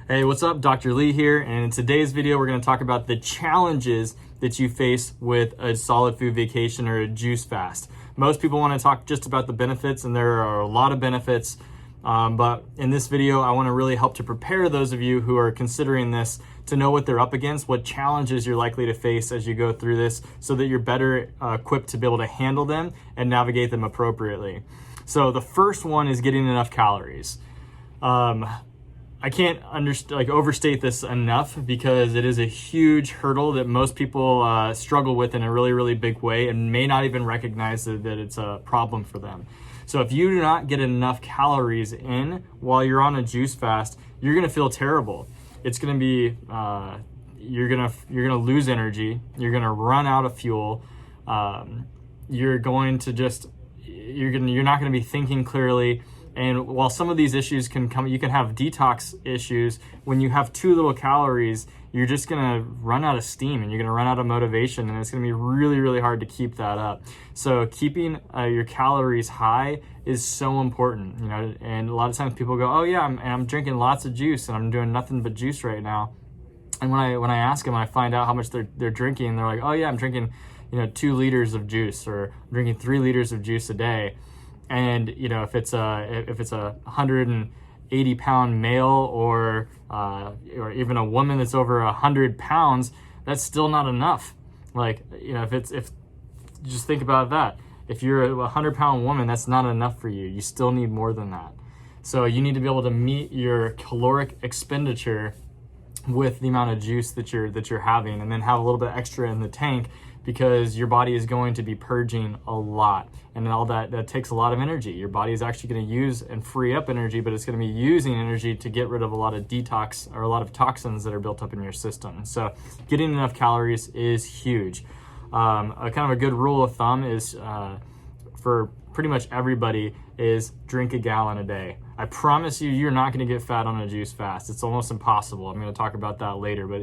Hey, what's up? Dr. Lee here, and in today's video we're going to talk about the challenges that you face with a solid food vacation or a juice fast. Most people want to talk just about the benefits, and there are a lot of benefits, but in this video I want to really help to prepare those of you who are considering this to know what they're up against, what challenges you're likely to face as you go through this, so that you're better equipped to be able to handle them and navigate them appropriately. So the first one is getting enough calories. I can't overstate this enough because it is a huge hurdle that most people struggle with in a really, really big way and may not even recognize that it's a problem for them. So if you do not get enough calories in while you're on a juice fast, you're gonna feel terrible. It's gonna be, you're gonna lose energy, you're gonna run out of fuel, you're not gonna be thinking clearly. And while some of these issues can come, you can have detox issues. When you have too little calories, you're just gonna run out of steam and you're gonna run out of motivation, and it's gonna be really, really hard to keep that up. So keeping your calories high is so important, you know. And a lot of times people go, "Oh yeah, I'm drinking lots of juice and I'm doing nothing but juice right now." And when I ask them, I find out how much they're drinking. They're like, "Oh yeah, I'm drinking, 2 liters of juice, or I'm drinking 3 liters of juice a day." And if it's a 180-pound male or even a woman that's over 100 pounds, that's still not enough. If just think about that. If you're a 100-pound woman, that's not enough for you. You still need more than that. So you need to be able to meet your caloric expenditure with the amount of juice that you're having, and then have a little bit extra in the tank, because your body is going to be purging a lot, and all that takes a lot of energy. Your body is actually going to use and free up energy, but it's going to be using energy to get rid of a lot of detox or a lot of toxins that are built up in your system. So getting enough calories is huge. A kind of a good rule of thumb is for pretty much everybody is drink a gallon a day. I promise you, you're not going to get fat on a juice fast. It's almost impossible. I'm going to talk about that later, but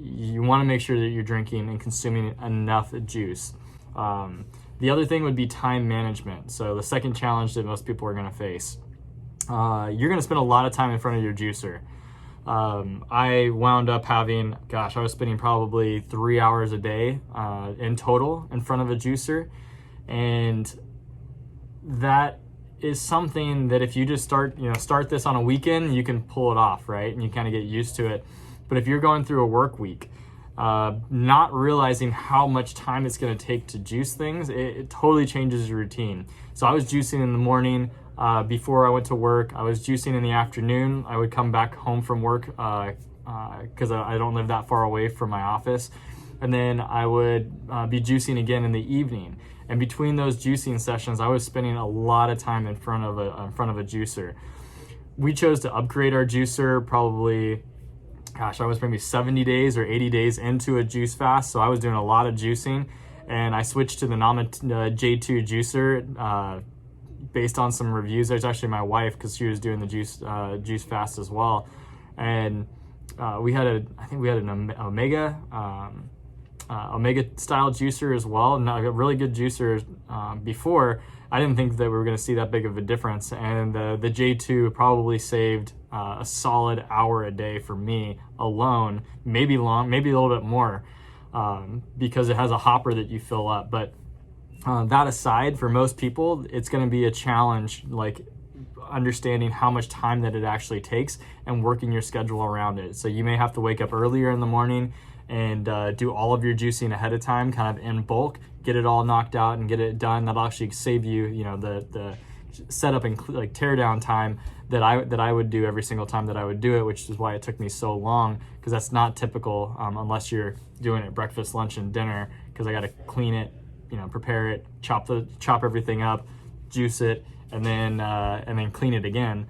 you want to make sure that you're drinking and consuming enough juice. The other thing would be time management. So the second challenge that most people are going to face. You're going to spend a lot of time in front of your juicer. I wound up having, I was spending probably 3 hours a day in total in front of a juicer. And that is something that if you just start this on a weekend, you can pull it off, right? And you kind of get used to it. But if you're going through a work week, not realizing how much time it's going to take to juice things, it totally changes your routine. So I was juicing in the morning before I went to work. I was juicing in the afternoon. I would come back home from work because I don't live that far away from my office. And then I would be juicing again in the evening. And between those juicing sessions, I was spending a lot of time in front of a juicer. We chose to upgrade our juicer probably, I was maybe 70 days or 80 days into a juice fast. So I was doing a lot of juicing, and I switched to the J2 juicer based on some reviews. There's actually my wife, because she was doing the juice fast as well. And we had an Omega style juicer as well, and a really good juicer before. I didn't think that we were going to see that big of a difference, and the J2 probably saved a solid hour a day for me alone, maybe a little bit more, because it has a hopper that you fill up. But that aside, for most people, it's going to be a challenge, like understanding how much time that it actually takes and working your schedule around it. So you may have to wake up earlier in the morning and do all of your juicing ahead of time, kind of in bulk, get it all knocked out and get it done. That'll actually save you, the setup and tear down time that I would do every single time that I would do it, which is why it took me so long, because that's not typical unless you're doing it breakfast, lunch, and dinner, because I got to clean it, prepare it, chop everything up, juice it, and then clean it again.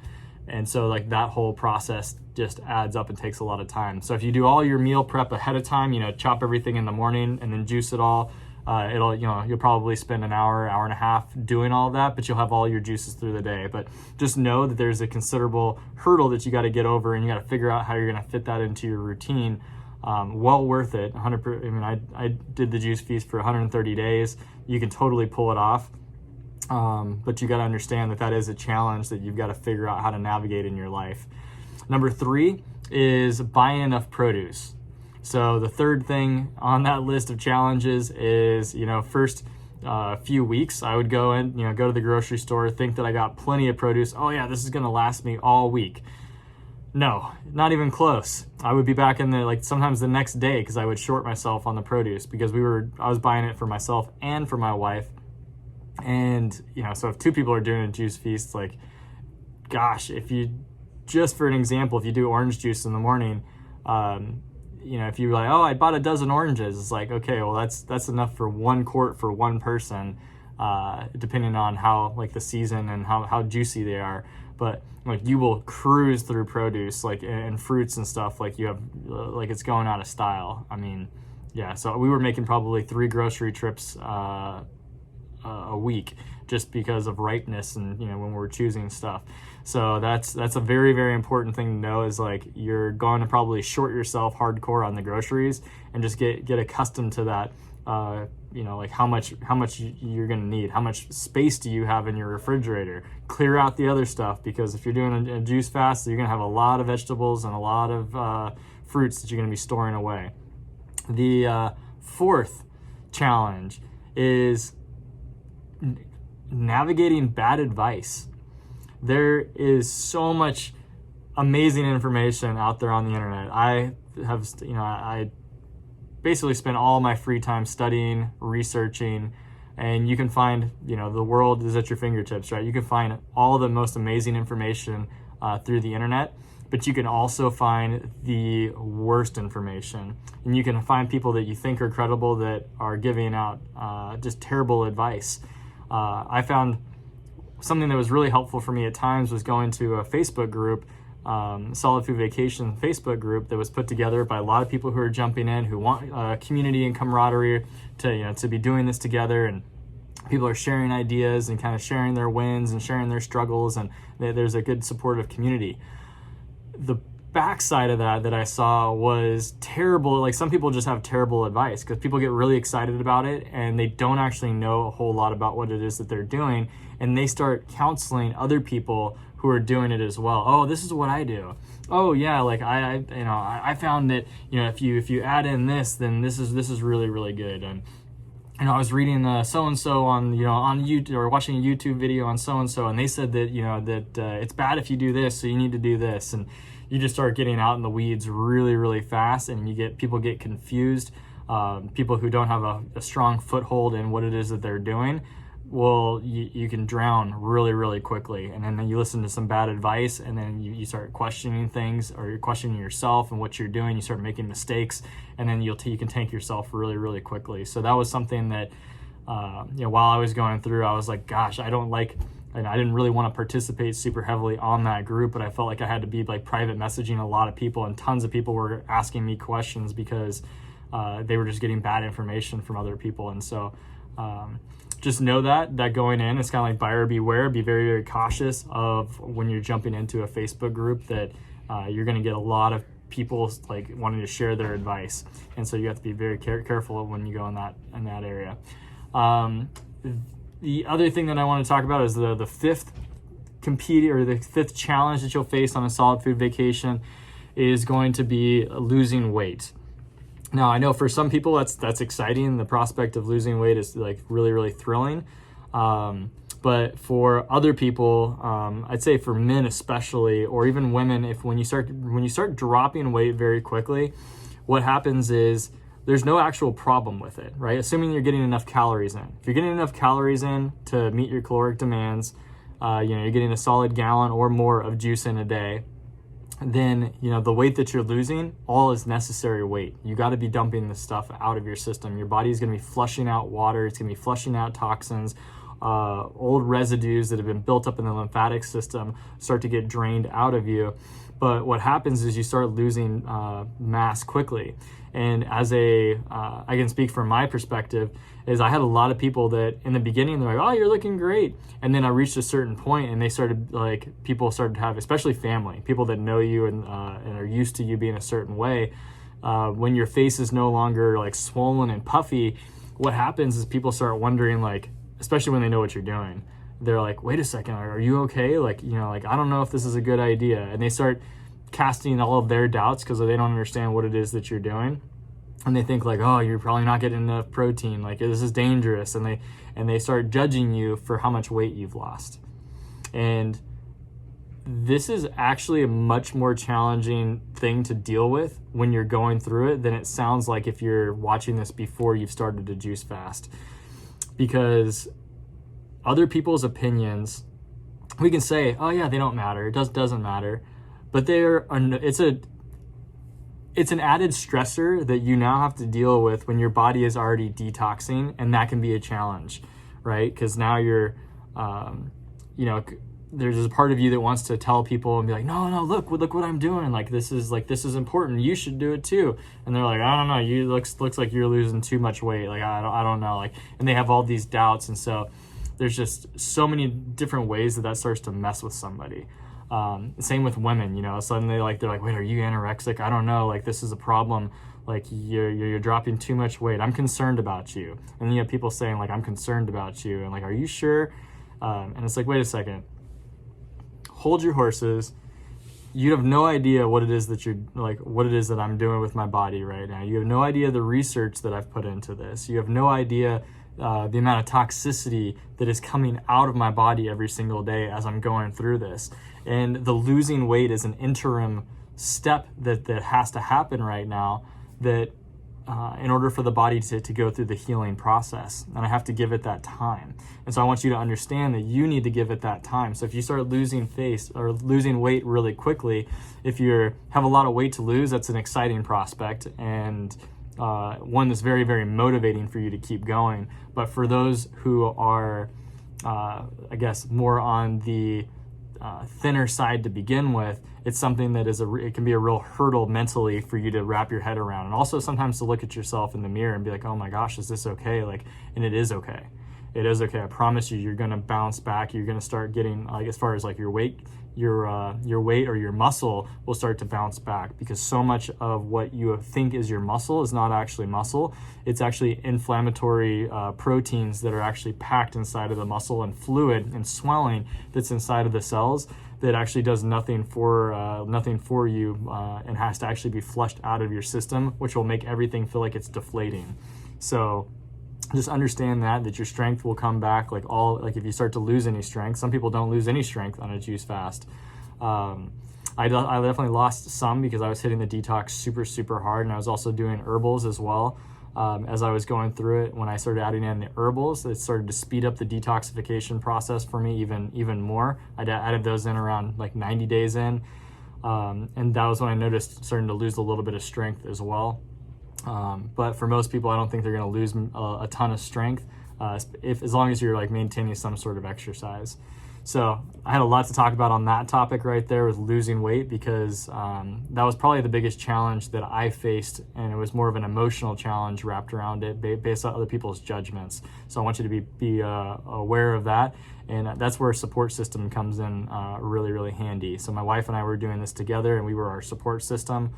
And so that whole process just adds up and takes a lot of time. So if you do all your meal prep ahead of time, chop everything in the morning and then juice it all, you'll probably spend an hour and a half doing all of that, but you'll have all your juices through the day. But just know that there's a considerable hurdle that you got to get over, and you got to figure out how you're going to fit that into your routine. Well worth it. 100%. I did the juice feast for 130 days. You can totally pull it off. But you got to understand that is a challenge that you've got to figure out how to navigate in your life. Number 3 is buy enough produce. So the third thing on that list of challenges is, first few weeks, I would go to the grocery store, think that I got plenty of produce. Oh yeah, this is going to last me all week. No, not even close. I would be back in sometimes the next day, because I would short myself on the produce, because I was buying it for myself and for my wife. And, so if 2 people are doing a juice feast, gosh, just for an example, if you do orange juice in the morning, if you're like, oh, I bought a dozen oranges, it's like, okay, well, that's enough for 1 quart for one person, depending on how the season and how juicy they are. But you will cruise through produce, and fruits and stuff, you have, it's going out of style. I mean, yeah, so we were making probably 3 grocery trips a week, just because of ripeness and when we're choosing stuff. So that's a very, very important thing to know, is you're going to probably short yourself hardcore on the groceries, and just get accustomed to that. How much you're going to need, how much space do you have in your refrigerator. Clear out the other stuff, because if you're doing a juice fast, you're going to have a lot of vegetables and a lot of fruits that you're going to be storing away. The fourth challenge is navigating bad advice. There is so much amazing information out there on the internet. I basically spend all my free time studying, researching, and you can find, the world is at your fingertips, right? You can find all the most amazing information through the internet, but you can also find the worst information. And you can find people that you think are credible that are giving out just terrible advice. I found something that was really helpful for me at times was going to a Facebook group, Solid Food Vacation Facebook group, that was put together by a lot of people who are jumping in, who want community and camaraderie to be doing this together, and people are sharing ideas and kind of sharing their wins and sharing their struggles, and there's a good supportive community. The backside of that I saw was terrible. Some people just have terrible advice, because people get really excited about it and they don't actually know a whole lot about what it is that they're doing, and they start counseling other people who are doing it as well. Oh, this is what I do. Oh yeah, I found that if you add in this, then this is really, really good. And I was reading so and so on YouTube, or watching a YouTube video on so and so, and they said that it's bad if you do this, so you need to do this, and you just start getting out in the weeds really, really fast, and people get confused. People who don't have a strong foothold in what it is that they're doing, well, you can drown really, really quickly. And then you listen to some bad advice, and then you start questioning things, or you're questioning yourself and what you're doing. You start making mistakes, and then you can tank yourself really, really quickly. So that was something that, while I was going through, I was like, gosh, I didn't really want to participate super heavily on that group, but I felt like I had to be private messaging a lot of people, and tons of people were asking me questions because they were just getting bad information from other people. And so just know that going in, it's kind of like buyer beware. Be very, very cautious of when you're jumping into a Facebook group, that you're going to get a lot of people wanting to share their advice, and so you have to be very careful when you go in that area. The other thing that I want to talk about is the fifth challenge that you'll face on a solid food vacation is going to be losing weight. Now, I know for some people that's exciting. The prospect of losing weight is really, really thrilling. But for other people, I'd say for men especially, or even women, when you start dropping weight very quickly, what happens is there's no actual problem with it, right? Assuming you're getting enough calories in. If you're getting enough calories in to meet your caloric demands, you're getting a solid gallon or more of juice in a day, then the weight that you're losing all is necessary weight. You got to be dumping this stuff out of your system. Your body is going to be flushing out water. It's going to be flushing out toxins. Old residues that have been built up in the lymphatic system start to get drained out of you. But what happens is you start losing mass quickly. And as I can speak from my perspective, is I had a lot of people that in the beginning, they're like, oh, you're looking great. And then I reached a certain point, and people started to have, especially family, people that know you and are used to you being a certain way. When your face is no longer swollen and puffy, what happens is people start wondering, especially when they know what you're doing, they're like, wait a second, are you okay? I don't know if this is a good idea. And they start casting all of their doubts because they don't understand what it is that you're doing. And they think like, oh, you're probably not getting enough protein. Like, this is dangerous. And they start judging you for how much weight you've lost. And this is actually a much more challenging thing to deal with when you're going through it than it sounds like if you're watching this before you've started to juice fast. Because other people's opinions, we can say, oh yeah, they don't matter. It doesn't matter. But it's an added stressor that you now have to deal with when your body is already detoxing, and that can be a challenge, right? Because now you're, there's a part of you that wants to tell people and be like, no, look what I'm doing. Like, this is important. You should do it too. And they're like, I don't know. You looks like you're losing too much weight. Like, I don't know. Like, and they have all these doubts, and so there's just so many different ways that starts to mess with somebody. Same with women, suddenly they're like, wait, are you anorexic? I don't know. Like, this is a problem. Like, you're dropping too much weight. I'm concerned about you. And then you have people saying like, I'm concerned about you. And like, are you sure? And it's like, wait a second, hold your horses. You have no idea what it is that I'm doing with my body right now. You have no idea the research that I've put into this. You have no idea the amount of toxicity that is coming out of my body every single day as I'm going through this. And the losing weight is an interim step that has to happen right now, that in order for the body to go through the healing process. And I have to give it that time. And so I want you to understand that you need to give it that time. So if you start losing weight really quickly, if you have a lot of weight to lose, that's an exciting prospect, and one that's very, very motivating for you to keep going. But for those who are, I guess, more on the thinner side to begin with, it's something that it can be a real hurdle mentally for you to wrap your head around. And also sometimes to look at yourself in the mirror and be like, oh my gosh, is this okay? Like, and it is okay. It is okay. I promise you, you're going to bounce back. You're going to start getting, like, as far as like your weight or your muscle will start to bounce back, because so much of what you think is your muscle is not actually muscle. It's actually inflammatory proteins that are actually packed inside of the muscle, and fluid and swelling that's inside of the cells that actually does nothing for you and has to actually be flushed out of your system, which will make everything feel like it's deflating. So just understand that your strength will come back, if you start to lose any strength. Some people don't lose any strength on a juice fast. I definitely lost some because I was hitting the detox super, super hard, and I was also doing herbals as well. As I was going through it, when I started adding in the herbals, it started to speed up the detoxification process for me even more. I added those in around like 90 days in, and that was when I noticed starting to lose a little bit of strength as well. But for most people, I don't think they're going to lose a ton of strength as long as you're like maintaining some sort of exercise. So I had a lot to talk about on that topic right there with losing weight, because that was probably the biggest challenge that I faced, and it was more of an emotional challenge wrapped around it based on other people's judgments. So I want you to be aware of that, and that's where a support system comes in really, really handy. So my wife and I were doing this together, and we were our support system.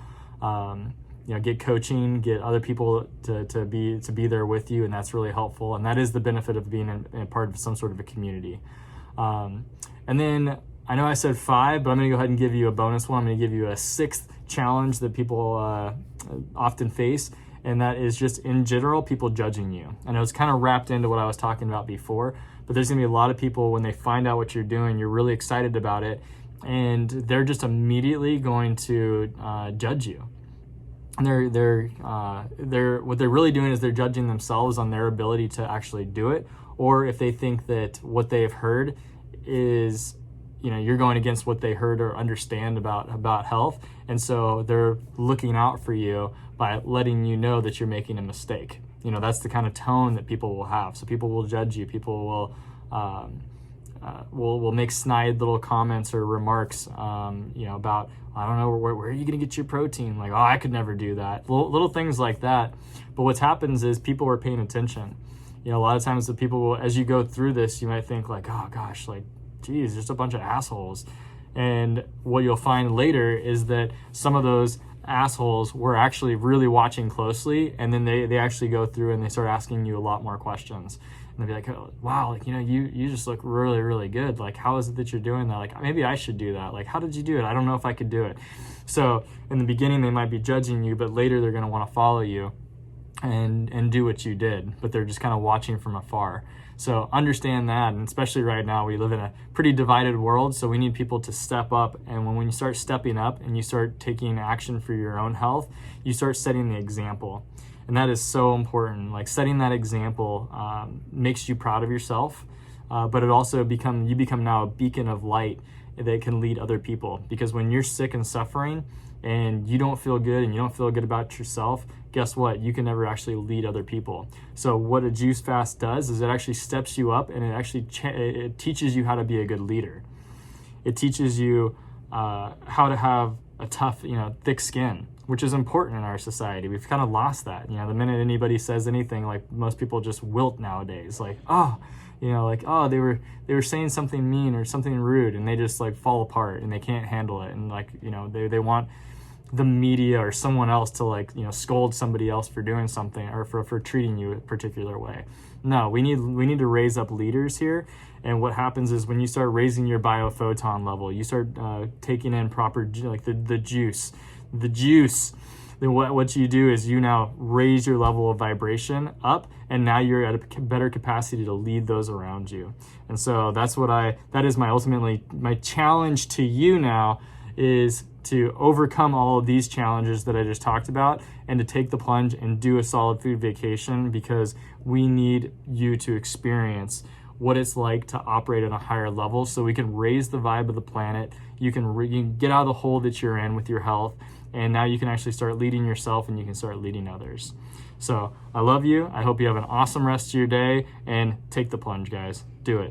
Get coaching, get other people to be there with you, and that's really helpful. And that is the benefit of being in part of some sort of a community. And then I know I said 5, but I'm going to go ahead and give you a bonus one. I'm going to give you a 6th challenge that people often face, and that is just in general people judging you. I know it's kind of wrapped into what I was talking about before, but there's going to be a lot of people, when they find out what you're doing, you're really excited about it, and they're just immediately going to judge you. And they're what they're really doing is they're judging themselves on their ability to actually do it, or if they think that what they have heard is, you're going against what they heard or understand about health, and so they're looking out for you by letting you know that you're making a mistake. That's the kind of tone that people will have. So people will judge you. People will make snide little comments or remarks, about, I don't know, where are you going to get your protein? Like, oh, I could never do that. Little things like that. But what happens is people are paying attention. A lot of times the people will, as you go through this, you might think like, oh gosh, like, geez, just a bunch of assholes. And what you'll find later is that some of those assholes were actually really watching closely, and then they actually go through and they start asking you a lot more questions. and they'll be like, oh, wow, like, you just look really, really good. Like, how is it that you're doing that? Like, maybe I should do that. Like, how did you do it? I don't know if I could do it. So in the beginning, they might be judging you, but later they're going to want to follow you and do what you did, but they're just kind of watching from afar. So understand that, and especially right now, we live in a pretty divided world, so we need people to step up. And when you start stepping up and you start taking action for your own health, you start setting the example. And that is so important. Like, setting that example makes you proud of yourself, but it also you become now a beacon of light that can lead other people. Because when you're sick and suffering and you don't feel good and you don't feel good about yourself, guess what? You can never actually lead other people. So what a juice fast does is it actually steps you up, and it actually it teaches you how to be a good leader. It teaches you how to have a tough, thick skin, which is important in our society. We've kind of lost that. The minute anybody says anything, like, most people just wilt nowadays. Like, they were saying something mean or something rude, and they just like fall apart and they can't handle it. And like, they want the media or someone else to scold somebody else for doing something or for treating you a particular way. No, we need to raise up leaders here. And what happens is when you start raising your biophoton level, you start taking in proper, like the juice, then what you do is you now raise your level of vibration up, and now you're at a better capacity to lead those around you. And so that is my challenge to you now, is to overcome all of these challenges that I just talked about, and to take the plunge and do a solid food vacation, because we need you to experience what it's like to operate at a higher level, so we can raise the vibe of the planet. You can get out of the hole that you're in with your health, and now you can actually start leading yourself, and you can start leading others. So I love you. I hope you have an awesome rest of your day, and take the plunge, guys. Do it.